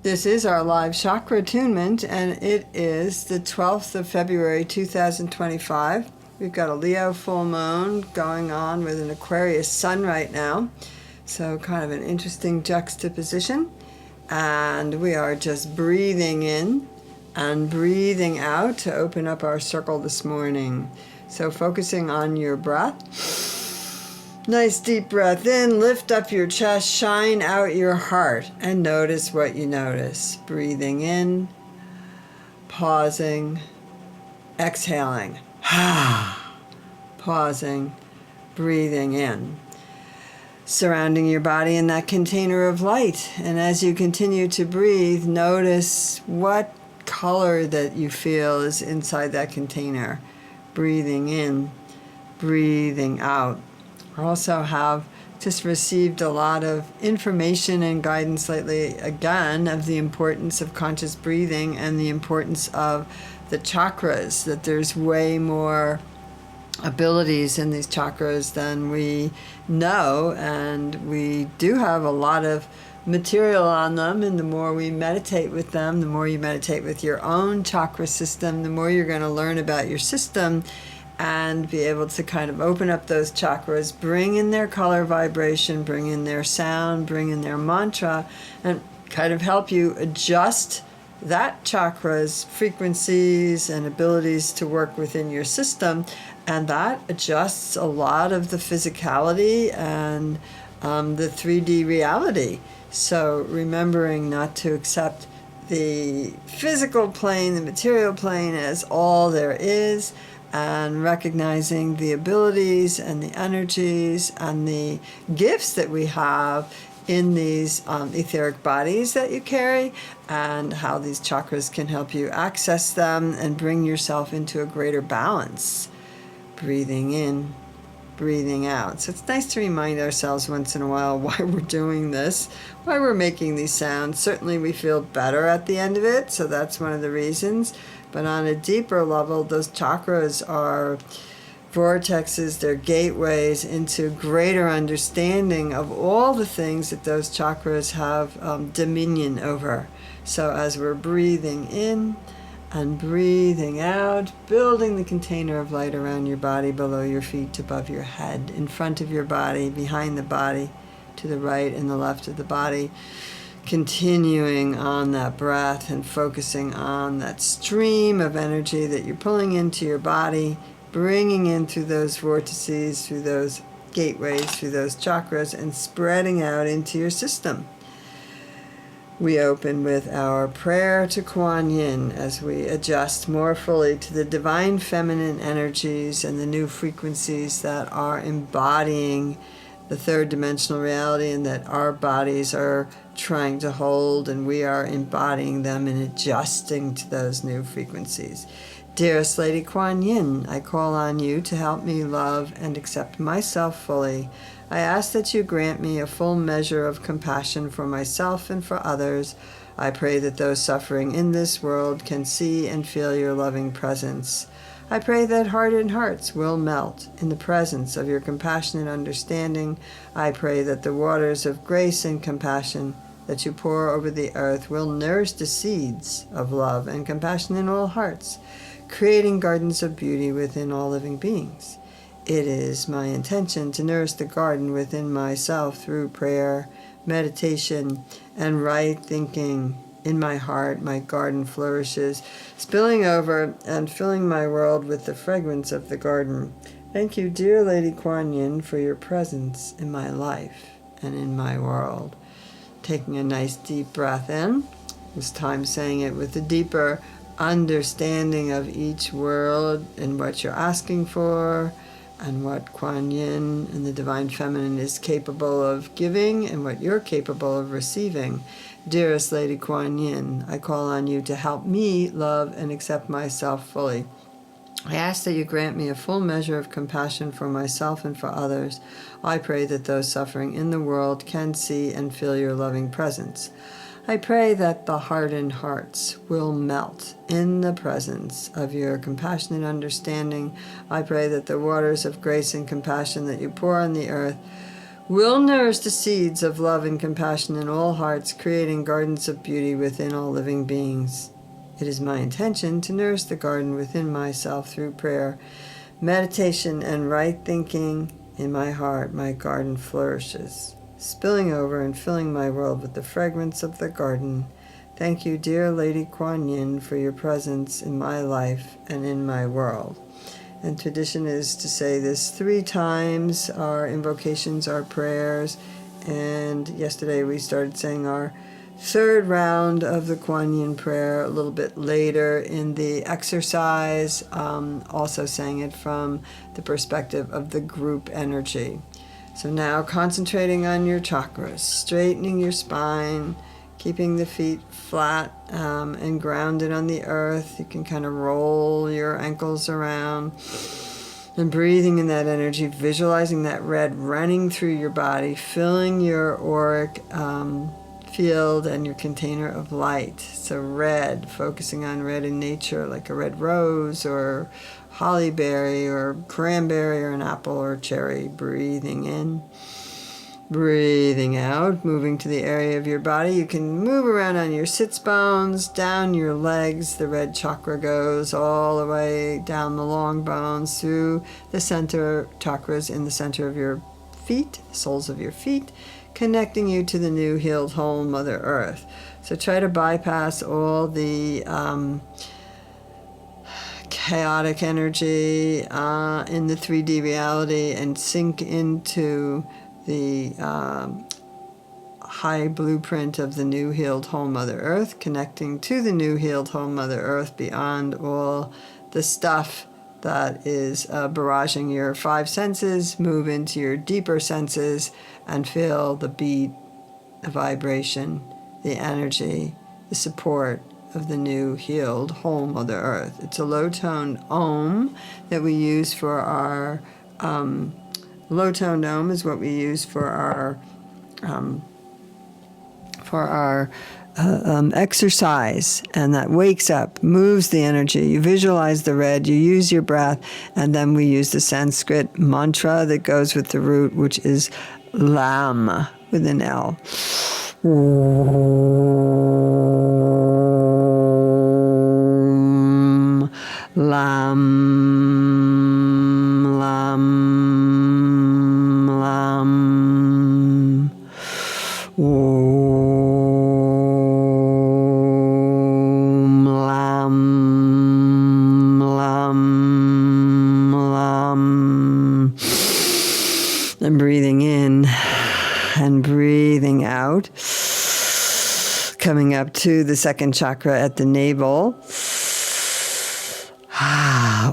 This is our live chakra attunement, and it is the 12th of February 2025. We've got a Leo full moon going on with an Aquarius sun right now, so kind of an interesting juxtaposition. And we are just breathing in and breathing out to open up our circle this morning. So focusing on your breath. Nice deep breath in, lift up your chest, shine out your heart, and notice what you notice. Breathing in, pausing, exhaling. Pausing, breathing in. Surrounding your body in that container of light. And as you continue to breathe, notice what color that you feel is inside that container. Breathing in, breathing out. I also have just received a lot of information and guidance lately, again, of the importance of conscious breathing and the importance of the chakras, that there's way more abilities in these chakras than we know, and we do have a lot of material on them, and the more we meditate with them, the more you meditate with your own chakra system, the more you're going to learn about your system and be able to kind of open up those chakras, bring in their color vibration, bring in their sound, bring in their mantra, and kind of help you adjust that chakra's frequencies and abilities to work within your system. And that adjusts a lot of the physicality and the 3D reality. So remembering not to accept the physical plane, the material plane, as all there is, and recognizing the abilities and the energies and the gifts that we have in these etheric bodies that you carry, and how these chakras can help you access them and bring yourself into a greater balance. Breathing in, breathing out. So it's nice to remind ourselves once in a while why we're doing this, why we're making these sounds. Certainly we feel better at the end of it, so that's one of the reasons. But on a deeper level, those chakras are vortexes, they're gateways into greater understanding of all the things that those chakras have dominion over. So as we're breathing in and breathing out, building the container of light around your body, below your feet, above your head, in front of your body, behind the body, to the right and the left of the body, continuing on that breath and focusing on that stream of energy that you're pulling into your body, bringing in through those vortices, through those gateways, through those chakras, and spreading out into your system. We open with our prayer to Kuan Yin as we adjust more fully to the divine feminine energies and the new frequencies that are embodying the third dimensional reality, and that our bodies are trying to hold, and we are embodying them and adjusting to those new frequencies. Dearest Lady Kuan Yin, I call on you to help me love and accept myself fully. I ask that you grant me a full measure of compassion for myself and for others. I pray that those suffering in this world can see and feel your loving presence. I pray that hardened hearts will melt in the presence of your compassionate understanding. I pray that the waters of grace and compassion that you pour over the earth will nourish the seeds of love and compassion in all hearts, creating gardens of beauty within all living beings. It is my intention to nourish the garden within myself through prayer, meditation, and right thinking. In my heart, my garden flourishes, spilling over and filling my world with the fragrance of the garden. Thank you, dear Lady Kuan Yin, for your presence in my life and in my world. Taking a nice deep breath in, this time saying it with a deeper understanding of each word and what you're asking for, and what Kuan Yin and the Divine Feminine is capable of giving and what you're capable of receiving. Dearest Lady Kuan Yin, I call on you to help me love and accept myself fully. I ask that you grant me a full measure of compassion for myself and for others. I pray that those suffering in the world can see and feel your loving presence. I pray that the hardened hearts will melt in the presence of your compassionate understanding. I pray that the waters of grace and compassion that you pour on the earth will nourish the seeds of love and compassion in all hearts, creating gardens of beauty within all living beings. It is my intention to nourish the garden within myself through prayer, meditation, and right thinking. In my heart, my garden flourishes, spilling over and filling my world with the fragrance of the garden. Thank you, dear Lady Kuan Yin, for your presence in my life and in my world. And tradition is to say this 3 times, our invocations, our prayers. And yesterday we started saying our 3rd round of the Kuan Yin prayer a little bit later in the exercise, also saying it from the perspective of the group energy. So now concentrating on your chakras, straightening your spine, keeping the feet flat and grounded on the earth. You can kind of roll your ankles around and breathing in that energy, visualizing that red running through your body, filling your auric field and your container of light. So red, focusing on red in nature, like a red rose or holly berry or cranberry or an apple or cherry. Breathing in, breathing out, moving to the area of your body. You can move around on your sits bones, down your legs. The red chakra goes all the way down the long bones through the center chakras in the center of your feet, the soles of your feet, connecting you to the new healed whole Mother Earth. So try to bypass all the chaotic energy in the 3D reality and sink into the high blueprint of the new healed whole Mother Earth, connecting to the new healed whole Mother Earth beyond all the stuff that is barraging your 5 senses. Move into your deeper senses and feel the beat, the vibration, the energy, the support of the new healed whole Mother Earth. It's a low-toned Om that we use for our low-toned Om is what we use for our exercise, and that wakes up, moves the energy. You visualize the red, you use your breath, and then we use the Sanskrit mantra that goes with the root, which is Lam with an L. Lam, lam, lam. Om, lam, lam, lam. And breathing in and breathing out. Coming up to the 2nd chakra at the navel.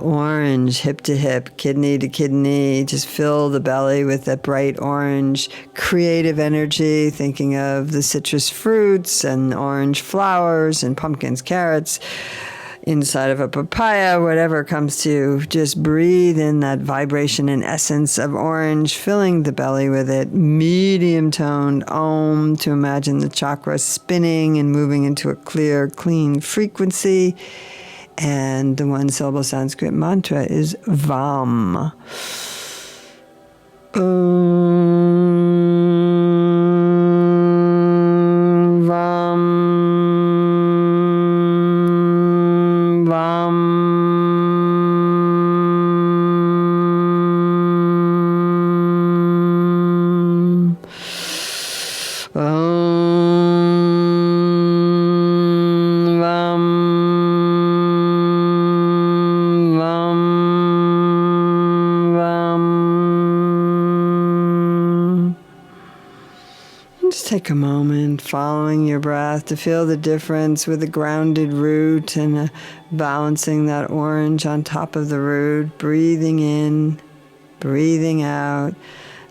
Orange, hip to hip, kidney to kidney. Just fill the belly with that bright orange, creative energy, thinking of the citrus fruits and orange flowers and pumpkins, carrots, inside of a papaya, whatever comes to you. Just breathe in that vibration and essence of orange, filling the belly with it. Medium toned Om to imagine the chakra spinning and moving into a clear, clean frequency. And the 1-syllable Sanskrit mantra is Vam. Vam. Vam. Take a moment following your breath to feel the difference with a grounded root and balancing that orange on top of the root. Breathing in, breathing out,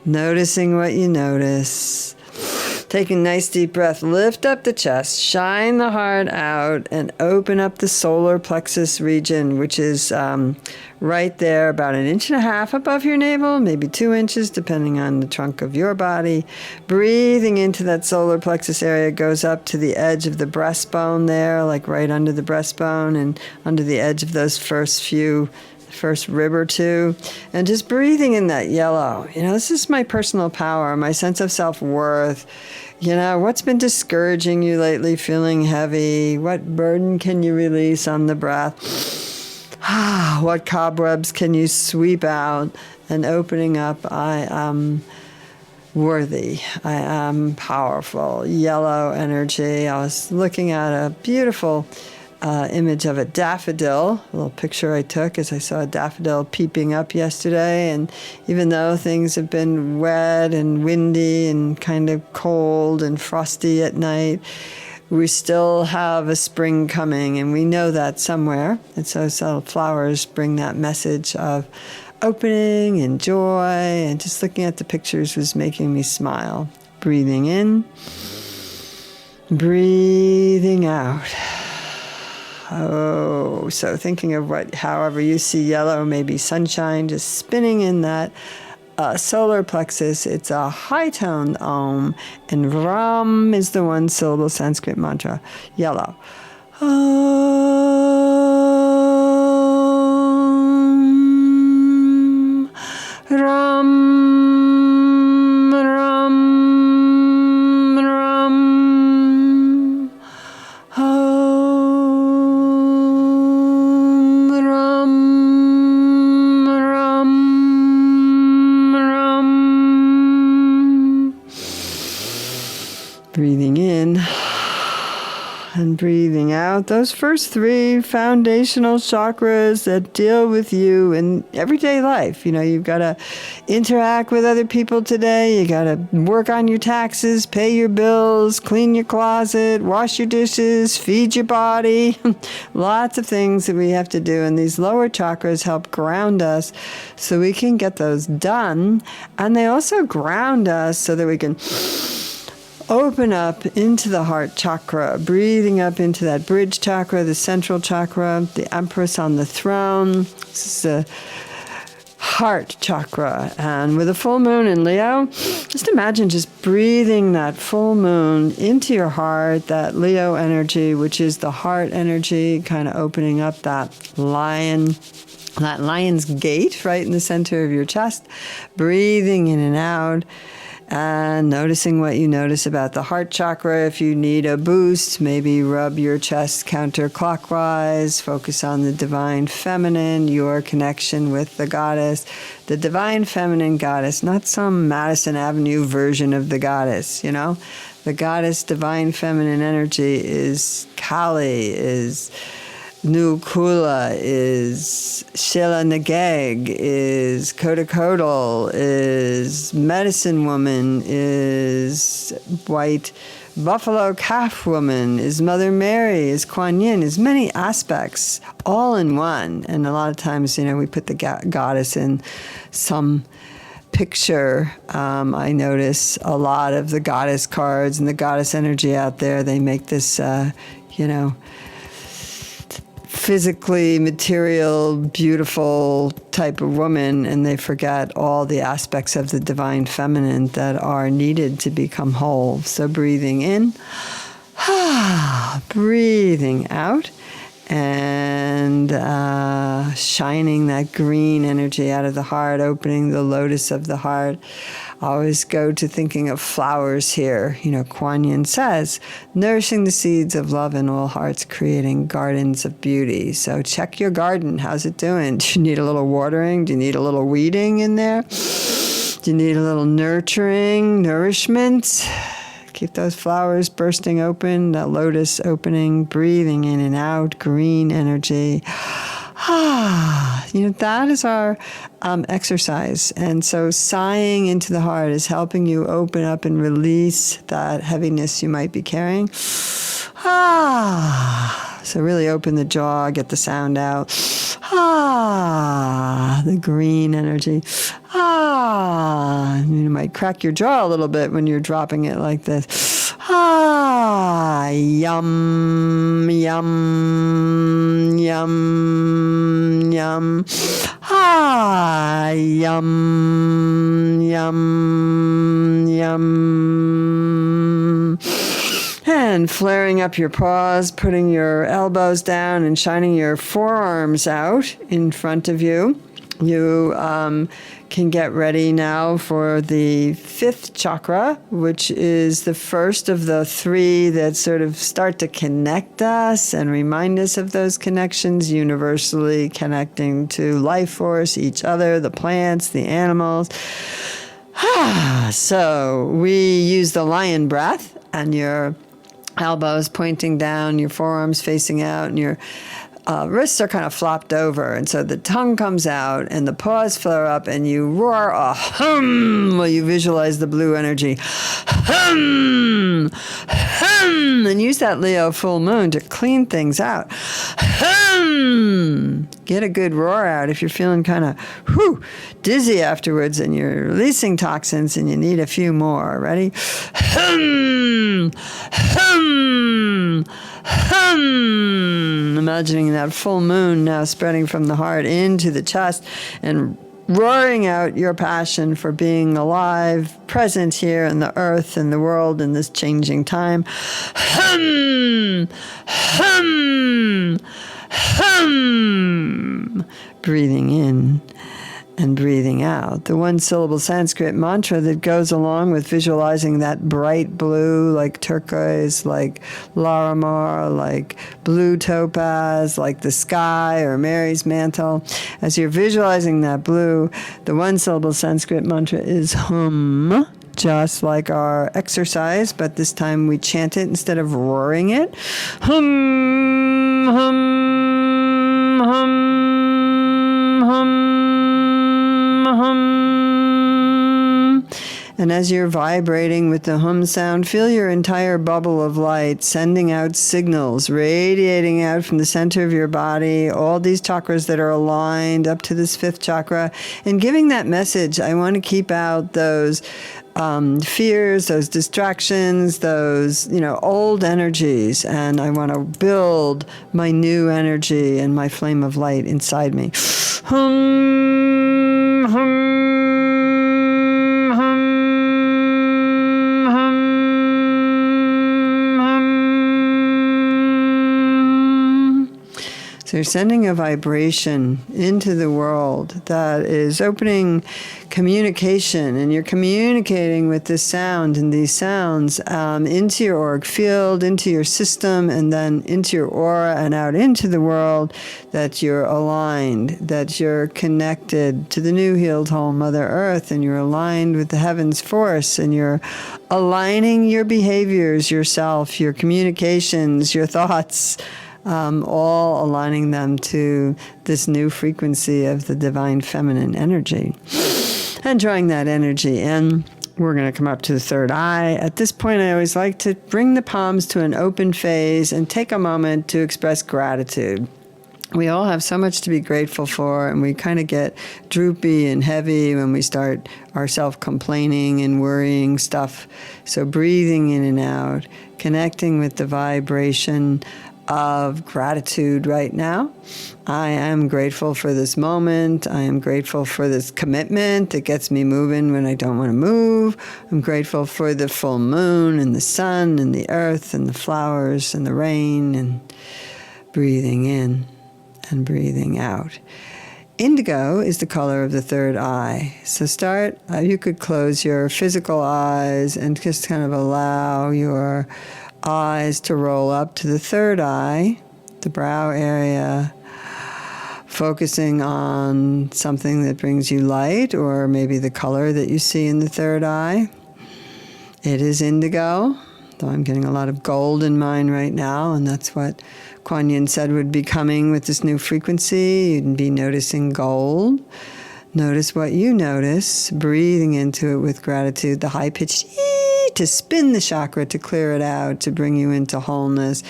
noticing what you notice. Take a nice deep breath, lift up the chest, shine the heart out, and open up the solar plexus region, which is right there about 1.5 inches above your navel, maybe 2 inches, depending on the trunk of your body. Breathing into that solar plexus area goes up to the edge of the breastbone there, like right under the breastbone and under the edge of those first few first rib or two, and just breathing in that yellow. This is my personal power, my sense of self-worth. What's been discouraging you lately, feeling heavy? What burden can you release on the breath? What cobwebs can you sweep out? And opening up, I am worthy. I am powerful. Yellow energy. I was looking at a beautiful image of a daffodil, a little picture I took as I saw a daffodil peeping up yesterday. And even though things have been wet and windy and kind of cold and frosty at night, we still have a spring coming, and we know that somewhere. And so flowers bring that message of opening and joy, and just looking at the pictures was making me smile. Breathing in, breathing out. Oh, so thinking of however you see yellow, maybe sunshine, just spinning in that solar plexus. It's a high-toned Om, and Ram is the one-syllable Sanskrit mantra. Yellow. Om, Ram, Ram, Ram. Om, Ram, Ram, Ram. Breathing in and breathing out. Those first three foundational chakras that deal with you in everyday life. You've got to interact with other people today. You got to work on your taxes, pay your bills, clean your closet, wash your dishes, feed your body. Lots of things that we have to do. And these lower chakras help ground us so we can get those done. And they also ground us so that we can open up into the heart chakra, breathing up into that bridge chakra, the central chakra, the Empress on the throne. This is the heart chakra. And with a full moon in Leo, just imagine just breathing that full moon into your heart, that Leo energy, which is the heart energy, kind of opening up that lion's gate right in the center of your chest, breathing in and out. And noticing what you notice about the heart chakra. If you need a boost, maybe rub your chest counterclockwise. Focus on the divine feminine, your connection with the goddess. The divine feminine goddess, not some Madison Avenue version of the goddess, The goddess divine feminine energy is Kali, is Nukula, is Sheila Nageg, is Kodakodal, is Medicine Woman, is White Buffalo Calf Woman, is Mother Mary, is Kuan Yin, is many aspects all in one. And a lot of times, we put the goddess in some picture. I notice a lot of the goddess cards and the goddess energy out there. They make this, physically material, beautiful type of woman, and they forget all the aspects of the divine feminine that are needed to become whole. So breathing in, breathing out, and shining that green energy out of the heart, opening the lotus of the heart. I always go to thinking of flowers here. Kuan Yin says, nourishing the seeds of love in all hearts, creating gardens of beauty. So check your garden. How's it doing? Do you need a little watering? Do you need a little weeding in there? Do you need a little nourishment? Keep those flowers bursting open, that lotus opening, breathing in and out, green energy. That is our exercise. And so sighing into the heart is helping you open up and release that heaviness you might be carrying. So really open the jaw, get the sound out. The green energy. You might crack your jaw a little bit when you're dropping it like this. Yum, yum, yum, yum. Yum, yum, yum. And flaring up your paws, putting your elbows down and shining your forearms out in front of you. You can get ready now for the 5th chakra, which is the first of the 3 that sort of start to connect us and remind us of those connections, universally connecting to life force, each other, the plants, the animals. So we use the lion breath, and your elbows pointing down, your forearms facing out, and your wrists are kind of flopped over, and so the tongue comes out and the paws flare up and you roar a hum while you visualize the blue energy. Hum! Hum! And use that Leo full moon to clean things out. Hum! Get a good roar out if you're feeling kind of dizzy afterwards and you're releasing toxins and you need a few more. Ready? Hum! Hum! Hum! Imagining that full moon now spreading from the heart into the chest and roaring out your passion for being alive, present here in the earth and the world in this changing time. Hum! Hum! Hum! Breathing in and breathing out. The 1-syllable Sanskrit mantra that goes along with visualizing that bright blue, like turquoise, like Larimar, like blue topaz, like the sky or Mary's mantle. As you're visualizing that blue, the 1-syllable Sanskrit mantra is hum, just like our exercise, but this time we chant it instead of roaring it. Hum, hum, hum, hum. Hum. And as you're vibrating with the hum sound, feel your entire bubble of light sending out signals, radiating out from the center of your body, all these chakras that are aligned up to this 5th chakra, and giving that message. I want to keep out those fears, those distractions, those, old energies, and I want to build my new energy and my flame of light inside me. Hum, hum, hum, hum, hum. So you're sending a vibration into the world that is opening communication, and you're communicating with this sound and these sounds into your auric field, into your system, and then into your aura and out into the world, that you're aligned, that you're connected to the new healed whole Mother Earth, and you're aligned with the heavens force, and you're aligning your behaviors, yourself, your communications, your thoughts, all aligning them to this new frequency of the divine feminine energy. And drawing that energy in, we're going to come up to the 3rd eye. At this point, I always like to bring the palms to an open phase and take a moment to express gratitude. We all have so much to be grateful for, and we kind of get droopy and heavy when we start our self-complaining and worrying stuff. So breathing in and out, connecting with the vibration of gratitude right now. I am grateful for this moment. I am grateful for this commitment that gets me moving when I don't want to move. I'm grateful for the full moon and the sun and the earth and the flowers and the rain, and breathing in and breathing out. Indigo is the color of the 3rd eye. So you could close your physical eyes and just kind of allow your eyes to roll up to the 3rd eye, the brow area, focusing on something that brings you light, or maybe the color that you see in the 3rd eye. It is indigo, though I'm getting a lot of gold in mine right now, and that's what Kuan Yin said would be coming with this new frequency. You'd be noticing gold. Notice what you notice, breathing into it with gratitude, the high-pitched to spin the chakra, to clear it out, to bring you into wholeness.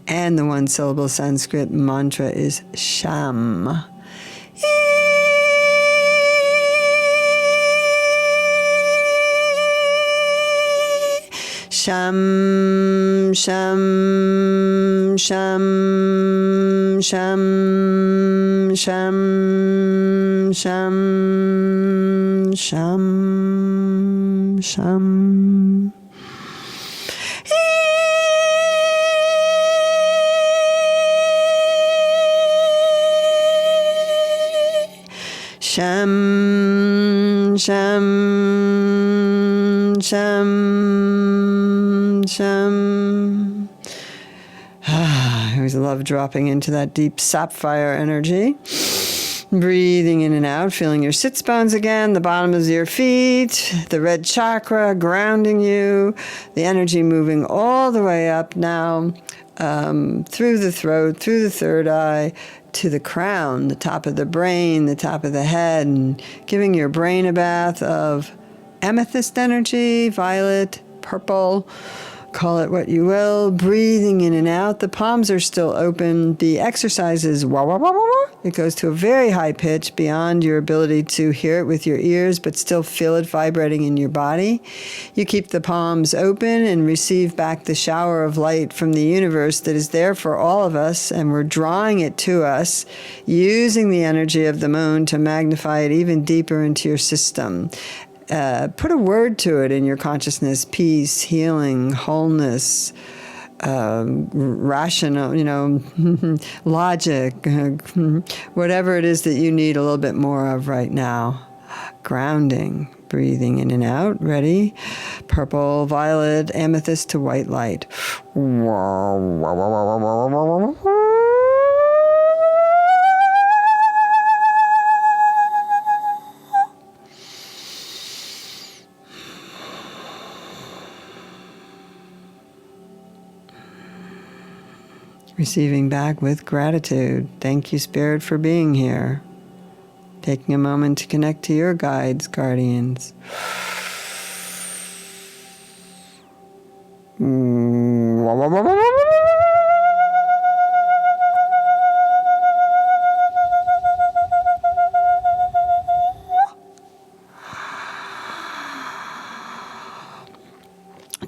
And the 1-syllable Sanskrit mantra is Sham. Sham, sham, sham, sham, sham, sham, sham, sham. Sham, sham, sham, sham. I always love dropping into that deep sapphire energy. Breathing in and out, feeling your sits bones again, the bottom of your feet, the red chakra grounding you, the energy moving all the way up now, through the throat, through the third eye, to the crown, the top of the brain, the top of the head, and giving your brain a bath of amethyst energy, violet, purple, call it what you will. Breathing in and out. The palms are still open. The exercise is wah, wah, wah, wah, wah. It goes to a very high pitch beyond your ability to hear it with your ears, but still feel it vibrating in your body. You keep the palms open and receive back the shower of light from the universe that is there for all of us, and we're drawing it to us, using the energy of the moon to magnify it even deeper into your system. Put a word to it in your consciousness: peace, healing, wholeness, rational, logic, whatever it is that you need a little bit more of right now. Grounding, breathing in and out. Ready? Purple, violet, amethyst to white light. Receiving back with gratitude. Thank you, Spirit, for being here. Taking a moment to connect to your guides, guardians.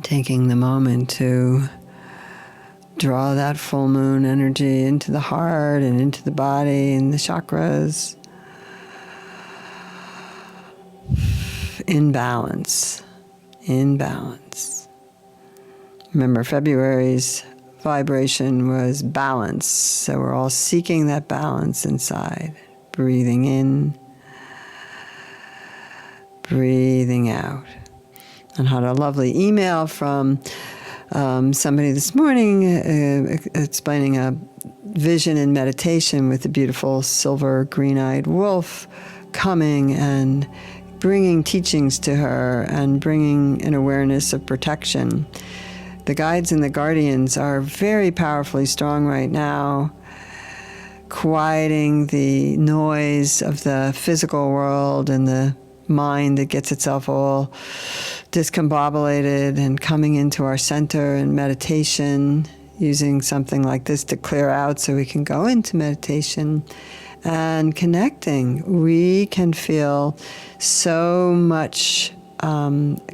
Taking the moment to draw that full moon energy into the heart and into the body and the chakras. In balance. In balance. Remember, February's vibration was balance, so we're all seeking that balance inside. Breathing in, breathing out. And had a lovely email from somebody this morning explaining a vision and meditation with a beautiful silver green-eyed wolf coming and bringing teachings to her and bringing an awareness of protection. The guides and the guardians are very powerfully strong right now, quieting the noise of the physical world and the mind that gets itself all discombobulated, and coming into our center in meditation, using something like this to clear out so we can go into meditation and connecting. We can feel so much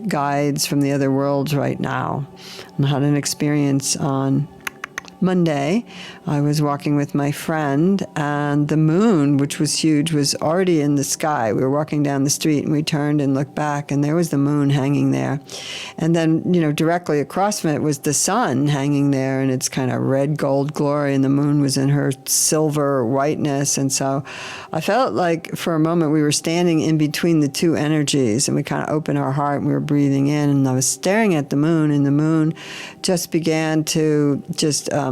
guides from the other worlds right now. I had an experience on Monday. I was walking with my friend, and the moon, which was huge, was already in the sky. We were walking down the street, and we turned and looked back, and there was the moon hanging there. And then, directly across from it was the sun hanging there in its kind of red gold glory, and the moon was in her silver whiteness. And so I felt like for a moment we were standing in between the two energies, and we kind of opened our heart, and we were breathing in, and I was staring at the moon, and the moon just began to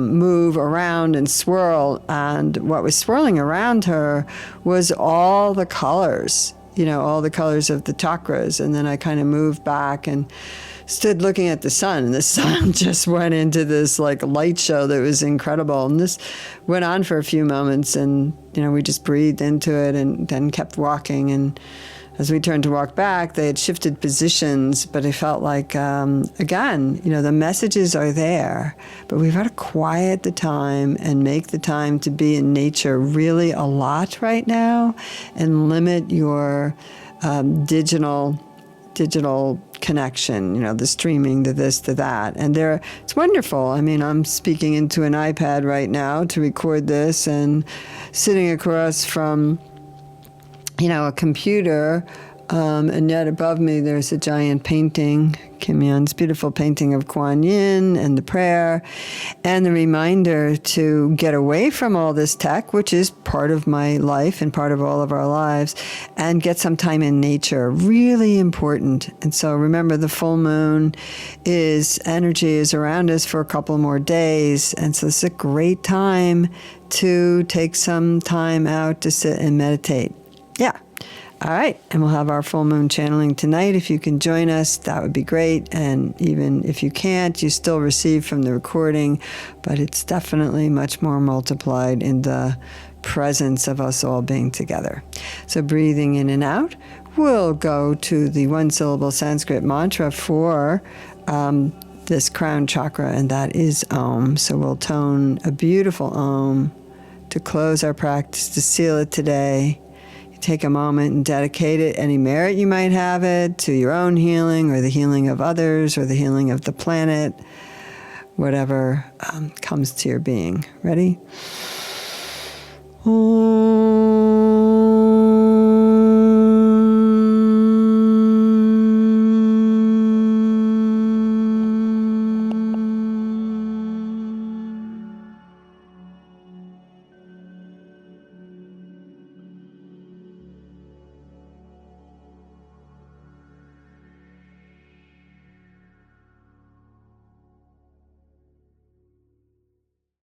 move around and swirl, and what was swirling around her was all the colors, all the colors of the chakras. And then I kind of moved back and stood looking at the sun, and the sun just went into this light show that was incredible. And this went on for a few moments, and we just breathed into it and then kept walking. And as we turned to walk back, they had shifted positions, but it felt like, again, the messages are there, but we've got to quiet the time and make the time to be in nature really a lot right now, and limit your digital connection, the streaming, the this, the that. And it's wonderful. I mean, I'm speaking into an iPad right now to record this, and sitting across from a computer, And yet above me, there's a giant painting, Kim Yun's beautiful painting of Kuan Yin, and the prayer, and the reminder to get away from all this tech, which is part of my life and part of all of our lives, and get some time in nature. Really important. And so remember, the full moon energy is around us for a couple more days. And so it's a great time to take some time out to sit and meditate. Yeah. All right, and we'll have our full moon channeling tonight. If you can join us, that would be great. And even if you can't, you still receive from the recording, but it's definitely much more multiplied in the presence of us all being together. So breathing in and out, we'll go to the one-syllable Sanskrit mantra for this crown chakra, and that is Om. So we'll tone a beautiful Om to close our practice, to seal it today. Take a moment and dedicate it, any merit you might have it, to your own healing or the healing of others or the healing of the planet, whatever comes to your being. Ready? Om.